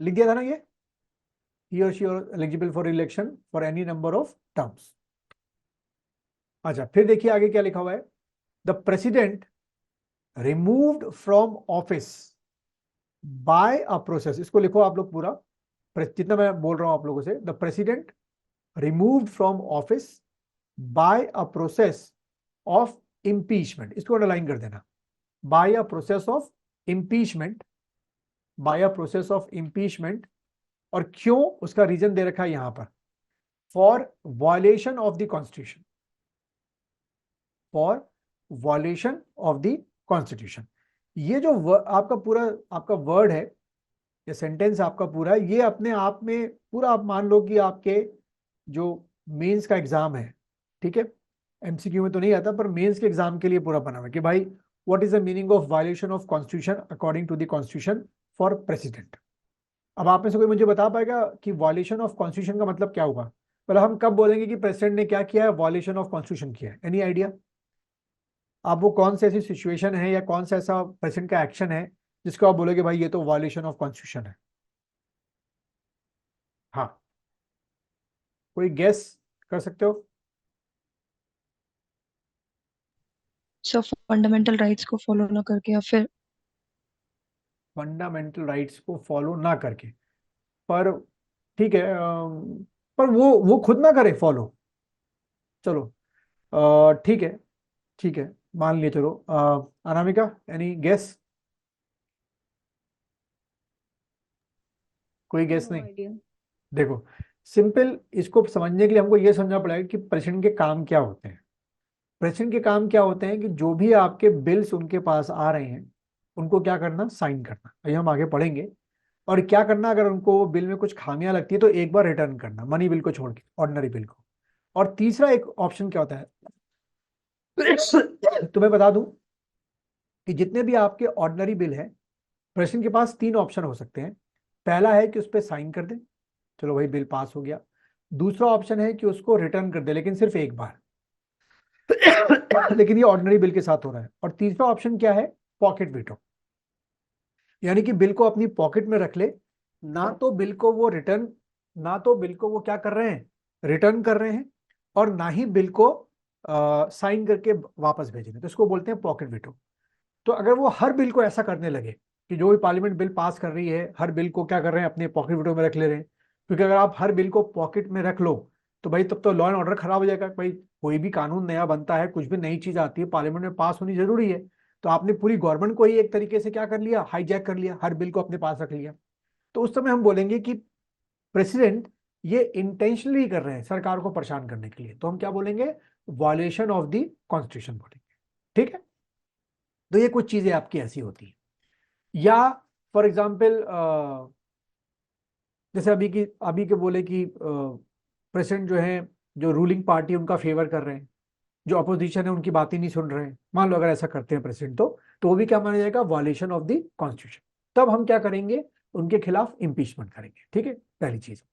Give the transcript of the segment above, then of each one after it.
लिख दिया था ना ये, he or she are eligible for election for any number of terms। अच्छा, फिर देखिए आगे क्या लिखा हुआ है, the president removed from office by a process. इसको लिखो आप लोग पूरा, जितना मैं बोल रहा हूं आप लोगों से, the president removed from office by a process of impeachment. इसको अंडरलाइन कर देना, by a process of impeachment, by a process of impeachment. और क्यों, उसका रीजन दे रखा है यहां पर, for violation of the constitution, for violation of the constitution. ये जो आपका पूरा आपका वर्ड है, ये सेंटेंस आपका पूरा, ये अपने आप में पूरा, आप मान लो कि आपके जो मेंस का एग्जाम है, ठीक है, एमसीक्यू में तो नहीं आता पर मेंस के एग्जाम के लिए पूरा बना हुआ है कि भाई what is the meaning of violation of constitution according to the constitution for president. अब आप में से कोई मुझे बता पाएगा कि वायलेशन ऑफ कॉन्स्टिट्यूशन का मतलब क्या होगा, मतलब हम कब बोलेंगे कि प्रेसिडेंट ने क्या किया है, वायलेशन ऑफ कॉन्स्टिट्यूशन किया है, एनी आइडिया? आप वो कौन सी ऐसी सिचुएशन है या कौन सा ऐसा प्रेसिडेंट का एक्शन है जिसको आप बोलोगे भाई ये तो वायलेशन ऑफ कॉन्स्टिट्यूशन है? हाँ, कोई गेस कर सकते हो? सो फंडामेंटल राइट्स को फॉलो ना करके, या फिर फंडामेंटल राइट्स को फॉलो ना करके, पर ठीक है, पर वो खुद ना करे फॉलो, चलो ठीक है, ठीक है, मान लिए, चलो अनामिका, एनी गेस? कोई गेस नो नहीं? आइडिया। देखो, सिंपल, इसको समझने के लिए हमको ये समझना पड़ेगा कि प्रेसिडेंट के काम क्या होते हैं। प्रेसिडेंट के काम क्या होते हैं कि जो भी आपके बिल्स उनके पास आ रहे हैं उनको क्या करना, साइन करना, ये हम आगे पढ़ेंगे। और क्या करना, अगर उनको वो बिल में कुछ खामियां लगती है तो एक बार रिटर्न करना, मनी बिल को छोड़ के, ऑर्डिनरी बिल को। और तीसरा एक ऑप्शन क्या होता है तुम्हें बता दूं कि जितने भी आपके ऑर्डिनरी बिल है, प्रेसिडेंट के पास तीन ऑप्शन हो सकते हैं। पहला है कि उस पर साइन कर दे, चलो भाई बिल पास हो गया। दूसरा ऑप्शन है कि उसको रिटर्न कर दे, लेकिन सिर्फ एक बार लेकिन ये ऑर्डिनरी बिल के साथ हो रहा है। और तीसरा ऑप्शन क्या है, पॉकेट वीटो, यानी कि बिल को अपनी पॉकेट में रख ले, ना तो बिल को वो रिटर्न, ना तो बिल को वो क्या कर रहे हैं, रिटर्न कर रहे हैं, और ना ही बिल को साइन करके वापस भेज रहे हैं, तो इसको बोलते हैं पॉकेट वीटो। तो अगर वो हर बिल को ऐसा करने लगे कि जो भी पार्लियामेंट बिल पास कर रही है हर बिल को क्या कर रहे हैं, अपने पॉकेट विंडो में रख ले रहे हैं, क्योंकि अगर आप हर बिल को पॉकेट में रख लो तो भाई तब तो लॉ एंड ऑर्डर खराब हो जाएगा। भाई कोई भी कानून नया बनता है, कुछ भी नई चीज आती है, पार्लियामेंट में पास होनी जरूरी है। तो आपने पूरी गवर्नमेंट को ही एक तरीके से क्या कर लिया, हाईजैक कर लिया, हर बिल को अपने पास रख लिया। तो उस समय हम बोलेंगे कि प्रेसिडेंट ये इंटेंशनली कर रहे हैं सरकार को परेशान करने के लिए, तो हम क्या बोलेंगे, वायलेशन ऑफ द कॉन्स्टिट्यूशन बोलेंगे। ठीक है, तो ये कुछ चीजें आपकी ऐसी होती है। या फॉर एग्जाम्पल जैसे अभी के बोले कि प्रेसिडेंट जो है, जो रूलिंग पार्टी उनका फेवर कर रहे हैं, जो अपोजिशन है उनकी बात ही नहीं सुन रहे हैं, मान लो अगर ऐसा करते हैं प्रेसिडेंट, तो वो भी क्या माना जाएगा, वायलेशन ऑफ द कॉन्स्टिट्यूशन। तब हम क्या करेंगे, उनके खिलाफ इंपीचमेंट करेंगे। ठीक है, पहली चीज।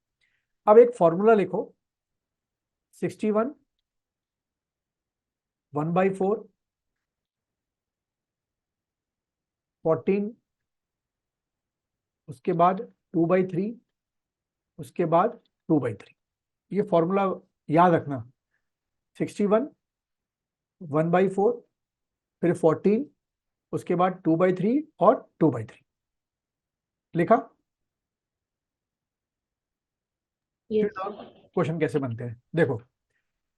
अब एक फॉर्मूला लिखो, 61 1/4, 14, उसके बाद 2/3, उसके बाद 2/3। ये फॉर्मूला याद रखना, 61 1/4, फिर 14, उसके बाद 2/3 और 2/3। लिखा? फिर यस। क्वेश्चन कैसे बनते हैं, देखो।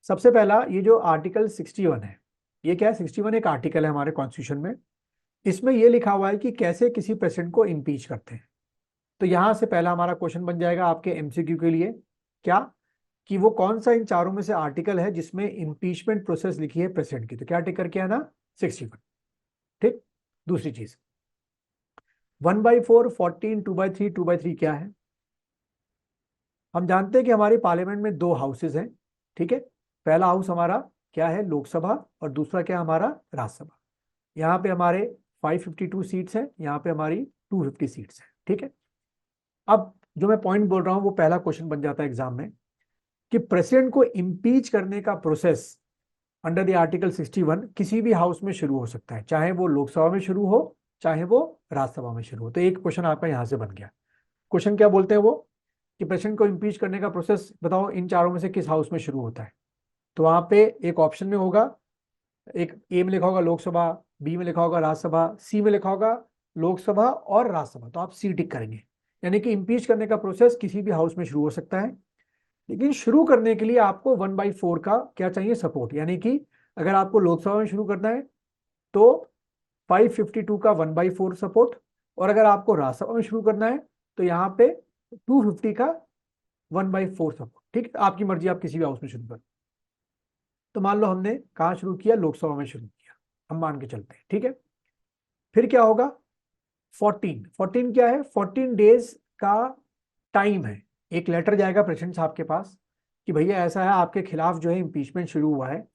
सबसे पहला ये जो आर्टिकल 61 है, ये क्या है, 61 एक आर्टिकल है हमारे कॉन्स्टिट्यूशन में। इसमें ये लिखा हुआ है कि कैसे किसी प्रेसिडेंट को इम्पीच करते हैं। तो यहां से पहला हमारा क्वेश्चन बन जाएगा आपके एमसीक्यू के लिए, क्या, कि वो कौन सा इन चारों में से आर्टिकल है जिसमें इम्पीचमेंट प्रोसेस लिखी है प्रेसिडेंट की, तो क्या टिक करके आना, 61। ठीक। दूसरी चीज, 1/4, 14, 2/3, 2/3 क्या है? हम जानते हैं कि हमारी पार्लियामेंट में दो हाउसेज हैं। ठीक है, पहला हाउस हमारा क्या है, लोकसभा, और दूसरा क्या है हमारा, राज्यसभा। यहाँ पे हमारे 552 सीट्स हैं, यहाँ पे हमारी 250 सीट्स हैं। ठीक है, अब जो मैं पॉइंट बोल रहा हूँ वो पहला क्वेश्चन बन जाता है एग्जाम में, कि प्रेसिडेंट को इम्पीच करने का प्रोसेस अंडर द आर्टिकल 61 किसी भी हाउस में शुरू हो सकता है, चाहे वो लोकसभा में शुरू हो, चाहे वो राज्यसभा में शुरू हो। तो एक क्वेश्चन आपका यहां से बन गया। क्वेश्चन क्या बोलते हैं वो, कि प्रेसिडेंट को इम्पीच करने का प्रोसेस बताओ इन चारों में से किस हाउस में शुरू होता है। तो वहां पे एक ऑप्शन में होगा, एक ए में लिखा होगा लोकसभा, बी में लिखा होगा राज्यसभा, सी में लिखा होगा लोकसभा और राज्यसभा, तो आप सी टिक करेंगे। यानी कि इम्पीच करने का प्रोसेस किसी भी हाउस में शुरू हो सकता है, लेकिन शुरू करने के लिए आपको 1/4 का क्या चाहिए, सपोर्ट। यानी कि अगर आपको लोकसभा में शुरू करना है तो 552 का 1/4 सपोर्ट, और अगर आपको राज्यसभा में शुरू करना है तो यहाँ पे 250 का 1/4 सपोर्ट। ठीक है, आपकी मर्जी, आप किसी भी हाउस में शुरू करें। तो मान लो हमने कहाँ शुरू किया, लोकसभा में शुरू किया, हम मान के चलते हैं। ठीक है, फिर क्या होगा, 14 क्या है, 14 डेज का टाइम है। एक लेटर जाएगा प्रेसिडेंट साहब के पास कि भैया ऐसा है, आपके खिलाफ जो है इम्पीचमेंट शुरू हुआ है,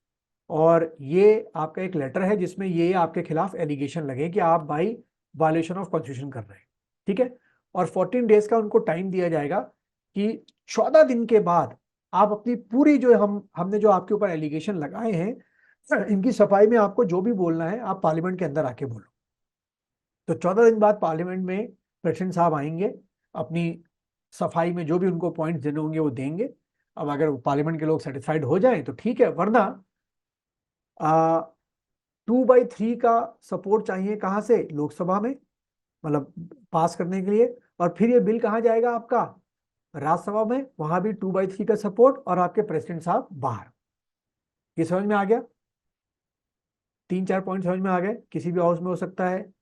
और ये आपका एक लेटर है जिसमें ये आपके खिलाफ एलिगेशन लगे कि आप भाई वायलेशन ऑफ कॉन्स्टिट्यूशन कर रहे हैं। ठीक है, और 14 डेज का उनको टाइम दिया जाएगा कि 14 दिन के बाद आप अपनी पूरी जो हमने जो आपके ऊपर एलिगेशन लगाए हैं, इनकी सफाई में आपको जो भी बोलना है आप पार्लियामेंट के अंदर आके बोलो। तो 14 दिन बाद पार्लियामेंट में प्रेसिडेंट साहब आएंगे, अपनी सफाई में जो भी उनको पॉइंट्स देने होंगे वो देंगे। अब अगर पार्लियामेंट के लोग सेटिस्फाइड हो जाएं तो ठीक है, वरना 2/3 का सपोर्ट चाहिए कहाँ से, लोकसभा में, मतलब पास करने के लिए। और फिर ये बिल कहाँ जाएगा आपका, राज्यसभा में, वहां भी 2/3 का सपोर्ट, और आपके प्रेसिडेंट साहब बाहर। ये समझ में आ गया, 3-4 पॉइंट समझ में आ गए। किसी भी हाउस में हो सकता है,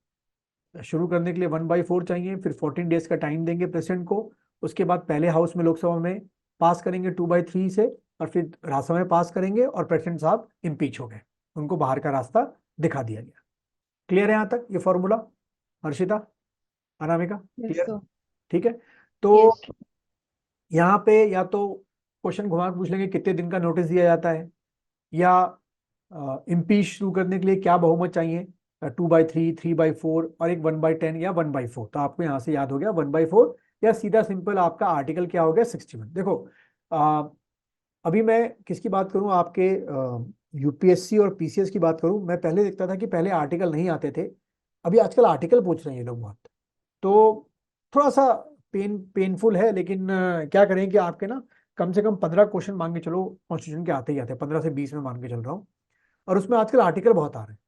शुरू करने के लिए 1/4 चाहिए, फिर 14 डेज का टाइम देंगे प्रेसिडेंट को, उसके बाद पहले हाउस में लोकसभा में पास करेंगे 2/3 से, और फिर राज्यसभा में पास करेंगे, और प्रेसिडेंट साहब इम्पीच हो गए, उनको बाहर का रास्ता दिखा दिया गया। क्लियर है यहाँ तक ये formula, Harshita, Anamika, yes clear? Sir. ठीक है, तो यस। यहाँ पे या तो क्वेश्चन घुमा के पूछ लेंगे कितने दिन का नोटिस दिया जाता है, या इम्पीच शुरू करने के लिए क्या बहुमत चाहिए, 2/3, 3/4 और एक 1/10 या 1/4। तो आपको यहाँ से याद हो गया 1/4, या सीधा सिंपल आपका आर्टिकल क्या हो गया, 61। देखो अभी मैं किसकी बात करूं, आपके यूपीएससी और पीसीएस की बात करूं। मैं पहले देखता था कि पहले आर्टिकल नहीं आते थे, अभी आजकल आर्टिकल पूछ रहे हैं ये लोग बहुत। तो थोड़ा सा पेनफुल है, लेकिन क्या करें कि आपके ना कम से कम 15 क्वेश्चन मान के चलो कॉन्स्टिट्यूशन के आते ही आते हैं, 15 से 20 में मान के चल रहा हूँ। और उसमें आजकल आर्टिकल बहुत आ रहे हैं,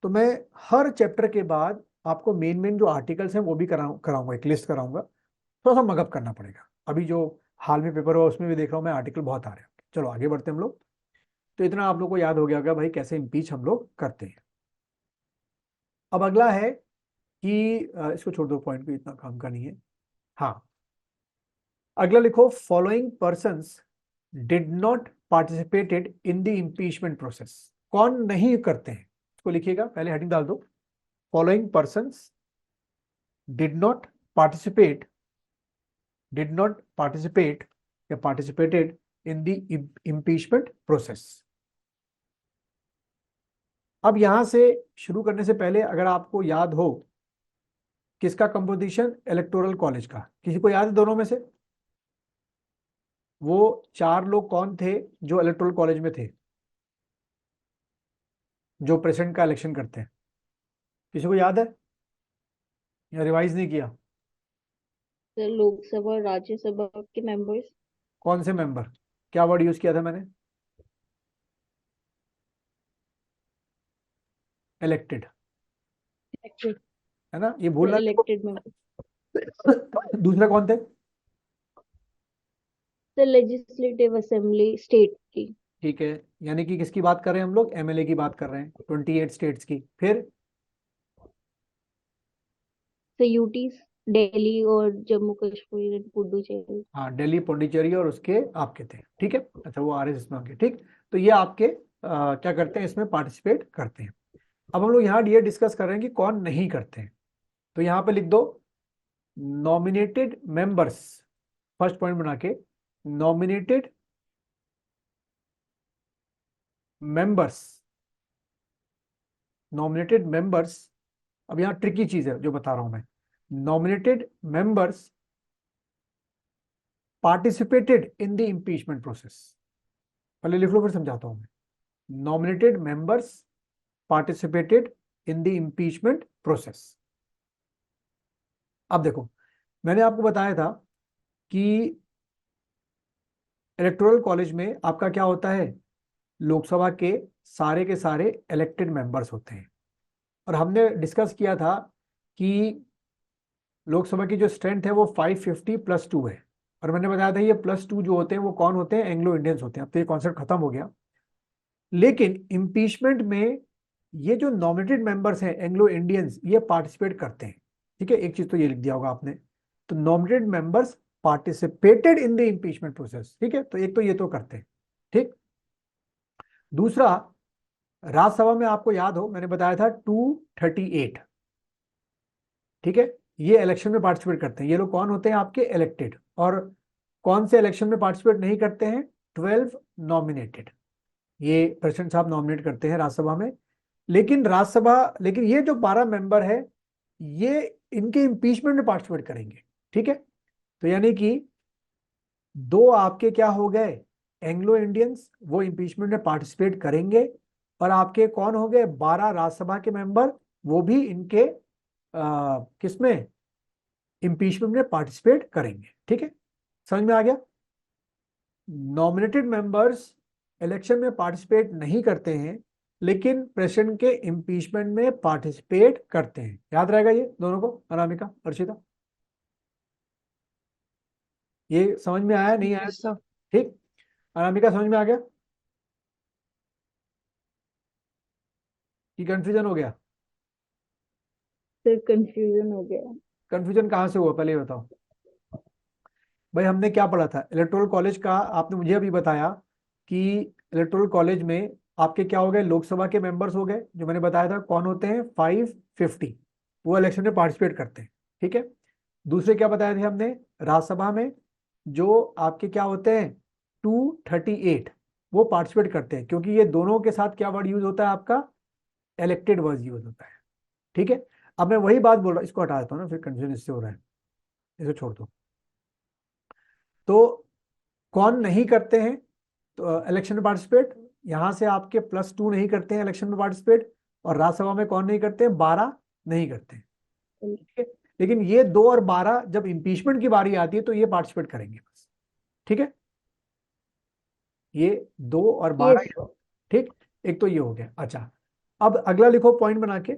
तो मैं हर चैप्टर के बाद आपको मेन मेन जो आर्टिकल्स हैं वो भी कराऊंगा, एक लिस्ट कराऊंगा। थोड़ा सा मगअप करना पड़ेगा, अभी जो हाल में पेपर हुआ उसमें भी देख रहा हूँ मैं, आर्टिकल बहुत आ रहे हैं। चलो आगे बढ़ते हैं हम लोग। तो इतना आप लोग को याद हो गया होगा भाई कैसे इम्पीच हम लोग करते हैं। अब अगला है कि इसको छोड़ दो, पॉइंट भी इतना काम का नहीं है। हाँ, अगला लिखो, following persons did not participated in the impeachment process. कौन नहीं करते हैं, इसको लिखिएगा, पहले हेडिंग डाल दो, following persons did not participate, did not participate या participated in the impeachment process. अब यहां से शुरू करने से पहले अगर आपको याद हो, किसका कंपोजिशन, इलेक्टोरल कॉलेज का, किसी को याद है दोनों में से, वो 4 लोग कौन थे जो इलेक्टोरल कॉलेज में थे, जो प्रेसिडेंट का इलेक्शन करते हैं, किसी को याद है या रिवाइज नहीं किया? सर लोकसभा और राज्यसभा के मेंबर्स। कौन से मेंबर, क्या वर्ड यूज किया था मैंने, इलेक्टेड, इलेक्टेड। है ना, ये सर भूलना इलेक्टेड मेंबर। नहीं। दूसरे कौन थे? सर लेजिस्लेटिव असेंबली स्टेट की। ठीक है, यानी कि किसकी बात कर रहे हैं हम लोग, एमएलए की बात कर रहे हैं, 28 स्टेट्स की। फिर सर यूटीज, दिल्ली और जम्मू कश्मीर एंड पुडुचेरी। हाँ, दिल्ली, पौंडीचेरी और उसके आपके थे। ठीक है, अच्छा वो आर एस इसमें होंगे। ठीक, तो ये आपके क्या करते हैं, इसमें पार्टिसिपेट करते हैं। अब हम लोग यहाँ ये डिस्कस कर रहे हैं कि कौन नहीं करते हैं। तो यहाँ पे लिख दो, नॉमिनेटेड मेंबर्स, फर्स्ट पॉइंट बना के, नॉमिनेटेड मेंबर्स, नॉमिनेटेड मेंबर्स। अब यहाँ ट्रिकी चीज है जो बता रहा हूं मैं, nominated members participated in the impeachment process. पहले लिख लो फिर समझाता हूं मैं, nominated members participated in the impeachment process. अब देखो, मैंने आपको बताया था कि इलेक्टोरल कॉलेज में आपका क्या होता है, लोकसभा के सारे इलेक्टेड मेंबर्स होते हैं। और हमने डिस्कस किया था कि लोकसभा की जो स्ट्रेंथ है वो 550 प्लस 2 है। और मैंने बताया था ये प्लस 2 जो होते हैं वो कौन होते हैं, एंग्लो इंडियंस होते हैं। अब तो ये कॉन्सेप्ट खत्म हो गया। लेकिन इम्पीचमेंट में ये जो नॉमिनेटेड मेंबर्स हैं एंग्लो इंडियंस, ये पार्टिसिपेट करते हैं। ठीक है, एक चीज तो ये लिख दिया होगा आपने, तो nominated members participated in the impeachment process. ठीक है, तो एक तो ये तो करते हैं। ठीक, दूसरा, राज्यसभा में आपको याद हो मैंने बताया था 238। ठीक है, ये इलेक्शन में पार्टिसिपेट करते हैं। ये लोग कौन होते हैं, आपके इलेक्टेड। और कौन से इलेक्शन में पार्टिसिपेट नहीं करते हैं, 12 नॉमिनेटेड। ये प्रेसिडेंट साहब नॉमिनेट करते हैं राज्यसभा में। लेकिन ये जो 12 मेंबर है, ये इनके इम्पीचमेंट में पार्टिसिपेट करेंगे। ठीक है, तो यानी कि दो आपके क्या हो गए, एंग्लो इंडियंस, वो इम्पीचमेंट में पार्टिसिपेट करेंगे। और आपके कौन हो गए, 12 राज्यसभा के मेंबर, वो भी इनके किसमें, इम्पीचमेंट में पार्टिसिपेट करेंगे। ठीक है, समझ में आ गया। नॉमिनेटेड मेंबर्स इलेक्शन में पार्टिसिपेट नहीं करते हैं, लेकिन प्रेसिडेंट के इम्पीचमेंट में पार्टिसिपेट करते हैं। याद रहेगा ये दोनों को, अनामिका, अर्शिता, ये समझ में आया नहीं आया? Yes sir. ठीक, अनामिका समझ में आ गया कि कंफ्यूजन हो गया? फिर कंफ्यूजन हो गया। कंफ्यूजन कहाँ से हुआ, पहले ये बताओ। भाई हमने क्या पढ़ा था इलेक्टोरल कॉलेज का, आपने मुझे अभी बताया कि इलेक्टोरल कॉलेज में आपके क्या हो गए, लोकसभा के मेंबर्स हो गए, जो मैंने बताया था कौन होते हैं, 550, वो इलेक्शन में पार्टिसिपेट करते हैं। ठीक है, दूसरे क्या बताए थे हमने, राज्यसभा में जो आपके क्या होते हैं, 238, वो पार्टिसिपेट करते हैं। क्योंकि ये दोनों के साथ क्या वर्ड यूज होता है आपका, इलेक्टेड वर्ड यूज होता है। ठीक है, अब मैं वही बात बोल रहा हूँ, इसको हटा देता हूँ ना, फिर कंफ्यूजन इससे हो रहा है, इसको छोड़ दो। तो कौन नहीं करते हैं तो इलेक्शन में पार्टिसिपेट, यहां से आपके +2 नहीं करते हैं इलेक्शन में पार्टिसिपेट। और राज्यसभा में कौन नहीं करते हैं, 12 नहीं करते हैं। ठीक है, लेकिन ये 2 और 12 जब इंपीचमेंट की बारी आती है तो ये पार्टिसिपेट करेंगे बस। ठीक है, ये 2 और 12। यस। ठीक, एक तो ये हो गया। अच्छा, अब अगला लिखो पॉइंट बना के,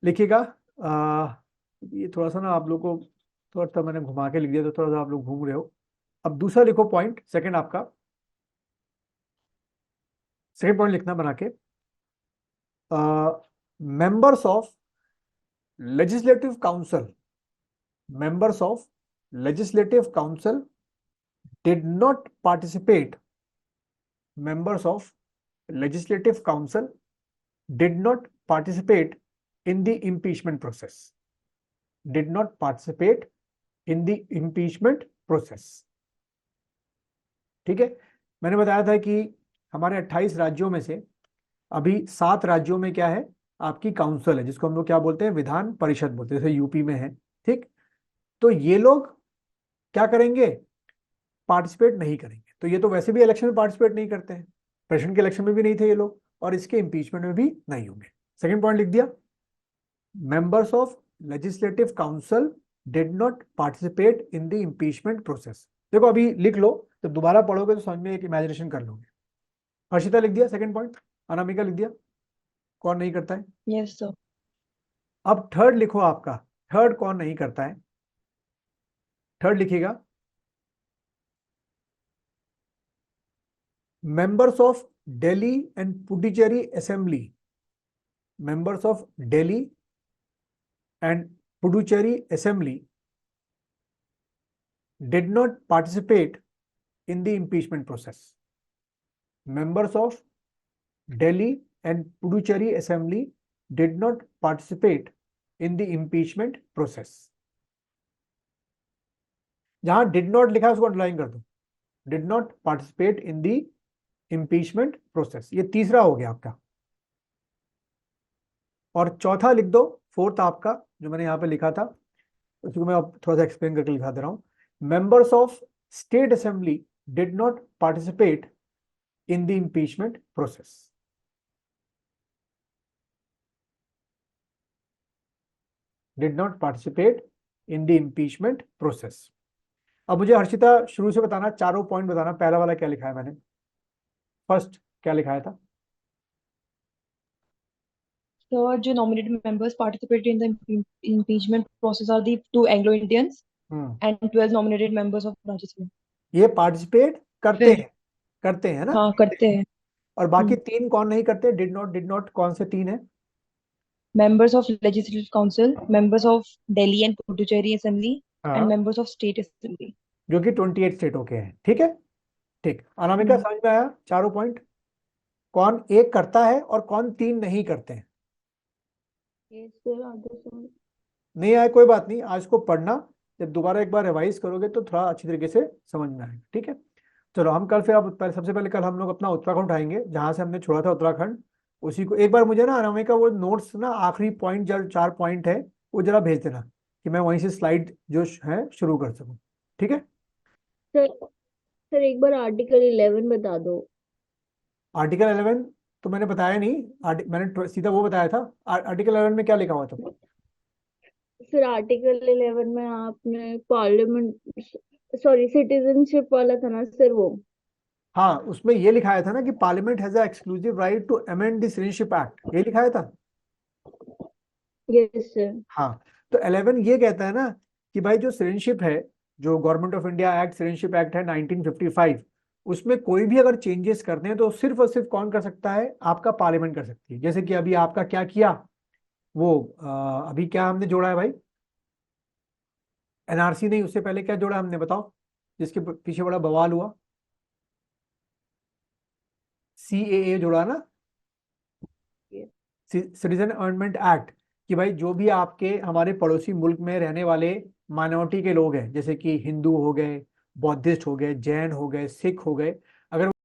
लिखिएगा। ये थोड़ा सा ना आप लोग को, थोड़ा सा मैंने घुमा के लिख दिया तो थोड़ा सा आप लोग घूम रहे हो। अब दूसरा लिखो पॉइंट, सेकंड आपका, सेकंड पॉइंट लिखना बना के, members of legislative council, members of legislative council did not participate, members of legislative council did not participate in the impeachment process, did not participate in the impeachment process. ठीक है, मैंने बताया था कि हमारे 28 राज्यों में से अभी 7 राज्यों में क्या है, आपकी काउंसिल है, जिसको हम लोग क्या बोलते हैं, विधान परिषद बोलते हैं, जैसे यूपी में है। ठीक, तो ये लोग क्या करेंगे, पार्टिसिपेट नहीं करेंगे। तो ये तो वैसे भी इलेक्शन में पार्टिसिपेट नहीं करते हैं, प्रेसिडेंट के इलेक्शन में भी नहीं थे ये लोग, और इसके इंपीचमेंट में भी नहीं होंगे। सेकंड पॉइंट लिख दिया, members of legislative council did not participate in the impeachment process. देखो अभी लिख लो, जब दोबारा पढ़ोगे तो समझ में एक इमेजिनेशन कर लोगे। हर्षिता लिख दिया सेकंड पॉइंट, अनामिका लिख दिया, कौन नहीं करता है। Yes sir. अब थर्ड लिखो आपका, थर्ड कौन नहीं करता है, थर्ड लिखिएगा, members of Delhi and Puducherry Assembly, members of Delhi and Puducherry Assembly did not participate in the impeachment process. Members of Delhi and Puducherry Assembly did not participate in the impeachment process. जहां did not लिखा है उसको underline कर दो, did not participate in the impeachment process। ये तीसरा हो गया आपका। और चौथा लिख दो, फोर्थ आपका जो मैंने यहां पे लिखा था उसको मैं अब थोड़ा सा एक्सप्लेन करके लिखा दे रहा हूं, members of state assembly did not participate in the impeachment process. Did not participate in the impeachment process. अब मुझे हर्षिता शुरू से बताना, चारों पॉइंट बताना, पहला वाला क्या लिखा है मैंने, फर्स्ट क्या लिखाया था? So, जो nominated members participated in the impeachment process are the 2 Anglo-Indians and 12 nominated members of Rajasthan. ये पार्टिसिपेट करते फिर हैं, करते हैं ना, हाँ करते हैं। और बाकी 3 कौन नहीं करते? डिड नॉट कौन से 3 है? Members of Legislative Council, members of Delhi and Puducherry Assembly, हाँ, and members of State Assembly. जो कि 28 स्टेटों के हैं। ठीक है, ठीक। अनामिका समझ में आया चारों पॉइंट? कौन एक करता है और कौन 3 नहीं करते हैं? Yes, sir, understand. नहीं आया कोई बात नहीं, आज को पढ़ना, जब दोबारा एक बार रिवाइज करोगे तो थोड़ा अच्छी तरीके से समझ में आएगा। ठीक है, चलो हम कल फिर, अब सबसे पहले कल हम लोग अपना उत्तराखंड उठाएंगे, जहां से हमने छोड़ा था उत्तराखंड, उसी को एक बार मुझे ना अनामिका वो नोट्स ना आखिरी पॉइंट जो 4 पॉइंट है वो जरा भेज देना, कि मैं वहीं से स्लाइड जो है शुरू कर सकूं। ठीक है, सर एक बार आर्टिकल 11 बता दो। आर्टिकल 11 तो मैंने बताया नहीं, मैंने सीधा वो बताया था। आर्टिकल 11 में क्या लिखा हुआ था? सर आर्टिकल 11 में आपने पार्लियामेंट, सॉरी सिटीजनशिप वाला था ना सर वो? हाँ, उसमें ये लिखाया था ना कि parliament has a exclusive right to amend the citizenship act, ये लिखाया था। Yes sir. हाँ, तो 11 ये कहता है ना कि भाई जो सिटीजनशिप है, जो government of India act, citizenship act है 1955, उसमें कोई भी अगर चेंजेस करते हैं तो सिर्फ और सिर्फ कौन कर सकता है? आपका पार्लियामेंट कर सकती है। जैसे कि अभी आपका क्या किया, वो अभी क्या हमने जोड़ा है भाई? एनआरसी नहीं, उससे पहले क्या जोड़ा हमने, बताओ, जिसके पीछे बड़ा बवाल हुआ? सीएए जोड़ा ना, सिटीजन अर्नमेंट एक्ट, कि भाई जो भी आपके हमारे पड़ोसी मुल्क में रहने वाले माइनॉरिटी के लोग हैं, जैसे कि हिंदू हो गए, बौद्धिस्ट हो गए, जैन हो गए, सिख हो गए, अगर